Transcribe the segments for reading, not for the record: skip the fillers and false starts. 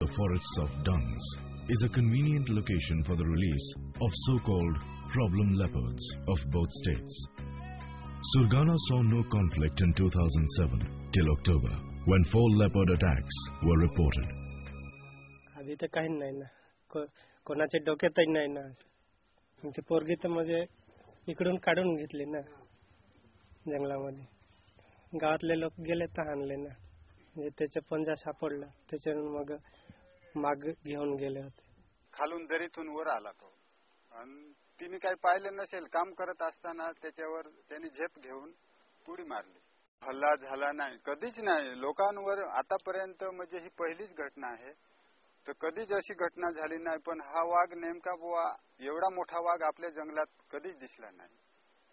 The forests of Dungs is a convenient location for the release of so-called problem leopards of both states. Surgana saw no conflict in 2007 till October, when 4 leopard attacks were reported. अभी तो काही नाही ना, कोणाचे डोक्यातही नाही ना. ती पोरगी तर म्हणजे इकडून काढून घेतली ना जंगलामध्ये. गावातले लोक गेले तर आणले ना. म्हणजे त्याचे पंजा सापडला, त्याच्यावरून मग माग घेऊन गेले होते. खालून दरीतून वर आला तो आणि तिने काही पाहिलं नसेल. काम करत असताना त्याच्यावर त्यांनी झेप घेऊन उडी मारली. हल्ला झाला नाही, कधीच नाही. लोकांवर आतापर्यंत म्हणजे ही पहिलीच घटना आहे. तर कधीच अशी घटना झाली नाही. पण हा वाघ नेमका बुवा एवढा मोठा वाघ आपल्या जंगलात कधीच दिसला नाही.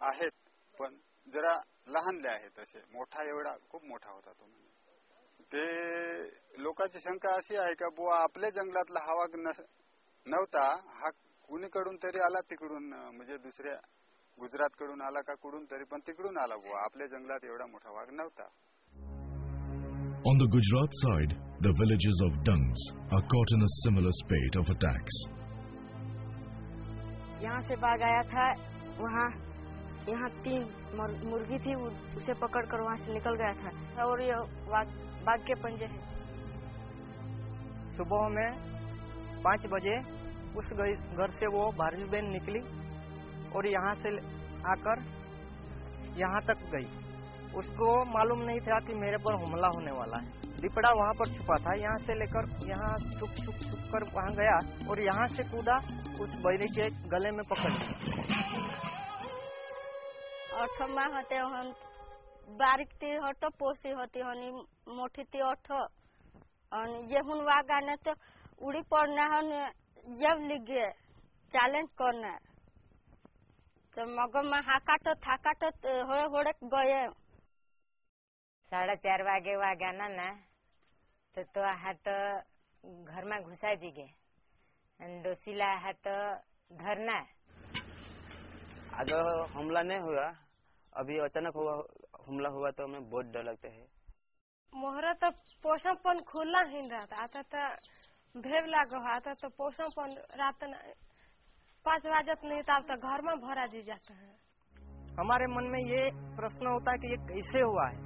आहेत पण जरा लहानले आहेत असे. मोठा एवढा खूप मोठा होता तो. ते लोकांची शंका अशी आहे का बुवा आपल्या जंगलातला हा वाघ नव्हता, हा कुणीकडून तरी आला तिकडून, म्हणजे दुसऱ्या गुजरात कडून आला का कुठून तरी, पण तिकडून आला बुवा. आपल्या जंगलात एवढा मोठा वाघ नव्हता. On the Gujarat side, the villages of Dungs are caught in a similar spate of attacks. यहाँ से बाघ आया था, वहाँ यहाँ 3 मुर्गी थी, उसे पकड़कर वहाँ से निकल गया था और ये बाघ के पंजे हैं। सुबह में 5 बजे उस घर से वो भारती बहन निकली और यहाँ से आकर यहाँ तक गई। उसको मालूम नहीं था कि मेरे पर हमला होने वाला है। दीपड़ा वहाँ पर छुपा था, यहाँ से लेकर यहाँ छुप कर वहाँ गया और यहाँ से कूदा, उस बैरी के गले में पकड़ लिया। अठमा होते हन बारीक ती होतो पोसी होती हनी मोठी ती अठो और ये हुन वागाने तो उड़ी पड़ना हन जब लिगे चैलेंज करना तो मगम हाकाटो थाकाटो होड़े गए। 4:30 वागे वाग्याना ना तो हाथ घर में घुसा दीगे डोसीला हाथ धरना। अगर हमला नहीं हुआ, अभी अचानक हमला हुआ तो हमें बहुत डर लगता है। मोहरा तो पोषणपन खुला ही रहता, आता तो भेव लागो, आता तो पोषणपन रात 5 बजे नहीं था तो घर में भरा दी जाता है। हमारे मन में ये प्रश्न होता है कि ये कैसे हुआ है।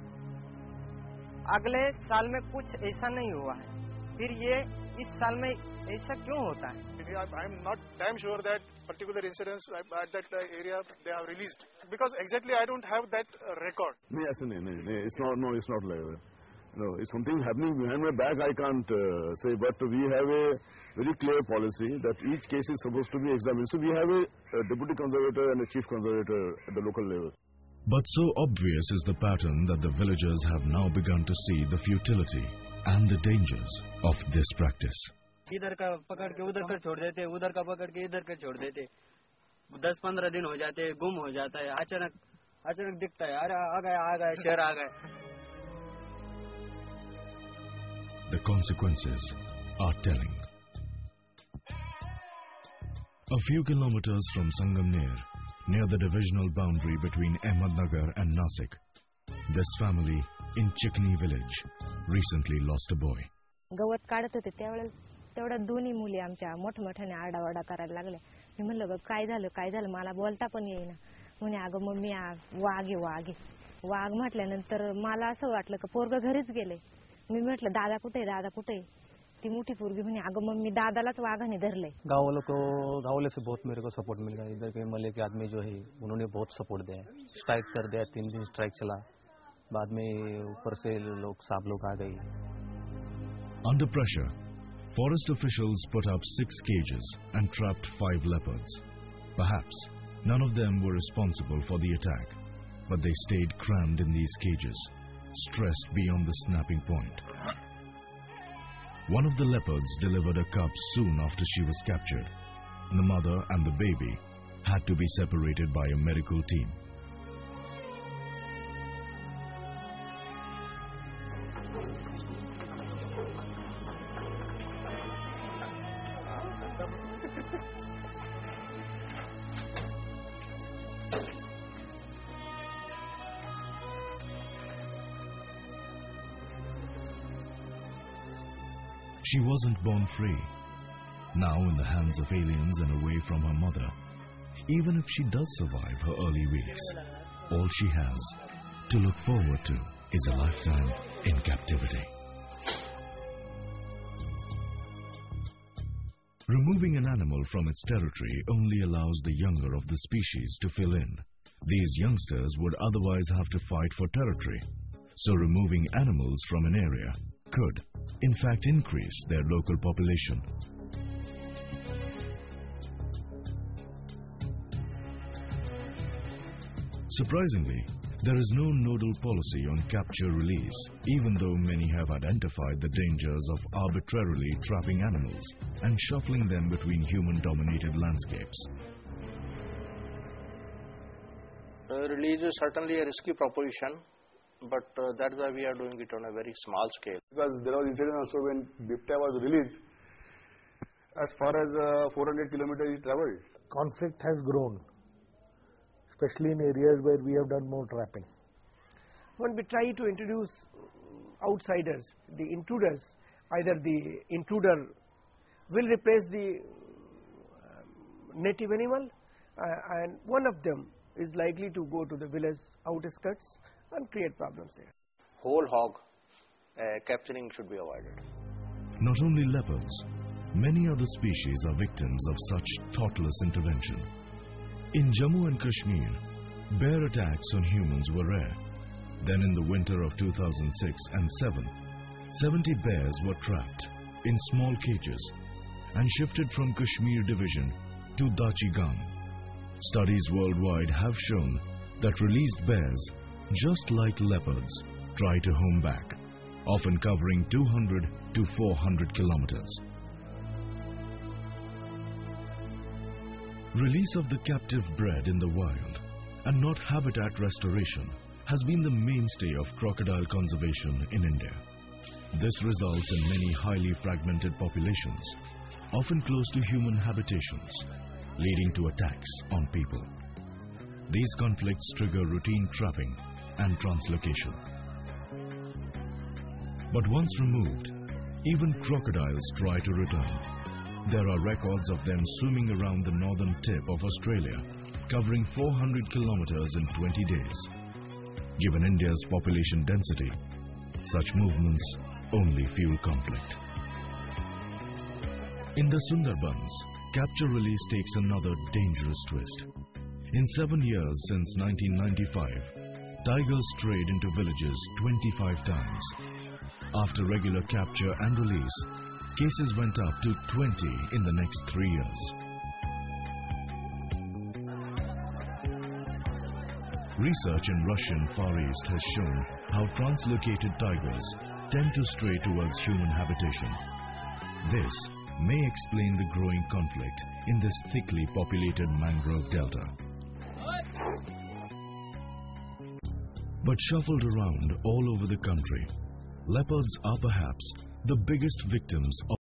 अगले साल में कुछ ऐसा नहीं हुआ है, फिर ये इस साल में ऐसा क्यों होता है? I am not damn sure that particular incidents at that area they have released, because exactly I don't have that record. No, it's not. No, it's not like that. No, it's something happening behind my back. I can't say, but we have a very clear policy that each case is supposed to be examined. So we have a deputy conservator and a chief conservator at the local level. But so obvious is the pattern that the villagers have now begun to see the futility and the dangers of this practice. इधर का पकड़ के उधर कर छोड़ देते, उधर का पकड़ के इधर कर छोड़ देते। 10-15 दिन हो जाते, गुम हो जाता है। अचानक दिखता है, अरे आ गए शेर आ गए। The consequences are telling. A few kilometers from Sangamner, near the divisional boundary between Ahmednagar and Nasik, this family in Chikni village recently lost a boy. गवत काढत होते त्यावेळेस तेवढ्या दोन्ही मुली आमच्या मोठमोठ्याने आरडाओरडा करायला लागल्या. मी म्हणलं काय झालं मला बोलता पण येईना. म्हणे अगं मम्मी वाघ वाघ म्हटल्यानंतर मला असं वाटलं की पोरग घरीच गेले. मी म्हटलं दादा कुठे ती मोठी पोरगी म्हणे अगं मम्मी दादालाच वाघाने धरले. गाँव वाले से बहुत मेरे को सपोर्ट मिल गया. इधर के मले के आदमी जो है उन्होंने बहुत सपोर्ट दिया. स्ट्राइक कर दिया, 3 दिन स्ट्राइक चला. बाद में ऊपर से सब लोग आ गए. Under pressure, forest officials put up 6 cages and trapped 5 leopards. Perhaps none of them were responsible for the attack, but they stayed crammed in these cages, stressed beyond the snapping point. One of the leopards delivered a cub soon after she was captured. The mother and the baby had to be separated by a medical team. She wasn't born free. Now in the hands of aliens and away from her mother, even if she does survive her early weeks, all she has to look forward to is a lifetime in captivity. Removing an animal from its territory only allows the younger of the species to fill in. These youngsters would otherwise have to fight for territory, so removing animals from an area could, in fact, increase their local population. Surprisingly, there is no nodal policy on capture-release, even though many have identified the dangers of arbitrarily trapping animals and shuffling them between human-dominated landscapes. Release is certainly a risky proposition, but that's why we are doing it on a very small scale. Because there was incident also when Bipta was released, as far as 400 kilometers he traveled. Conflict has grown, especially in areas where we have done more trapping. When we try to introduce outsiders, the intruders, either the intruder will replace the native animal and one of them is likely to go to the village outskirts and create problems there. Whole hog capturing should be avoided. Not only leopards, many other species are victims of such thoughtless intervention. In Jammu and Kashmir, bear attacks on humans were rare. Then in the winter of 2006 and 7, 70 bears were trapped in small cages and shifted from Kashmir division to Dachi Gang. Studies worldwide have shown that released bears, just like leopards, try to home back, often covering 200 to 400 kilometers. Release of the captive bred in the wild and not habitat restoration has been the mainstay of crocodile conservation in India. This results in many highly fragmented populations, often close to human habitations, leading to attacks on people. These conflicts trigger routine trapping and translocation. But once removed, even crocodiles try to return. There are records of them swimming around the northern tip of Australia, covering 400 kilometers in 20 days. Given India's population density, such movements only fuel conflict. In the Sundarbans, capture-release takes another dangerous twist. In 7 years since 1995, tigers strayed into villages 25 times. After regular capture and release, cases went up to 20 in the next 3 years. Research in Russian Far East has shown how translocated tigers tend to stray towards human habitation. This may explain the growing conflict in this thickly populated mangrove delta. But shuffled around all over the country, leopards are perhaps the biggest victims of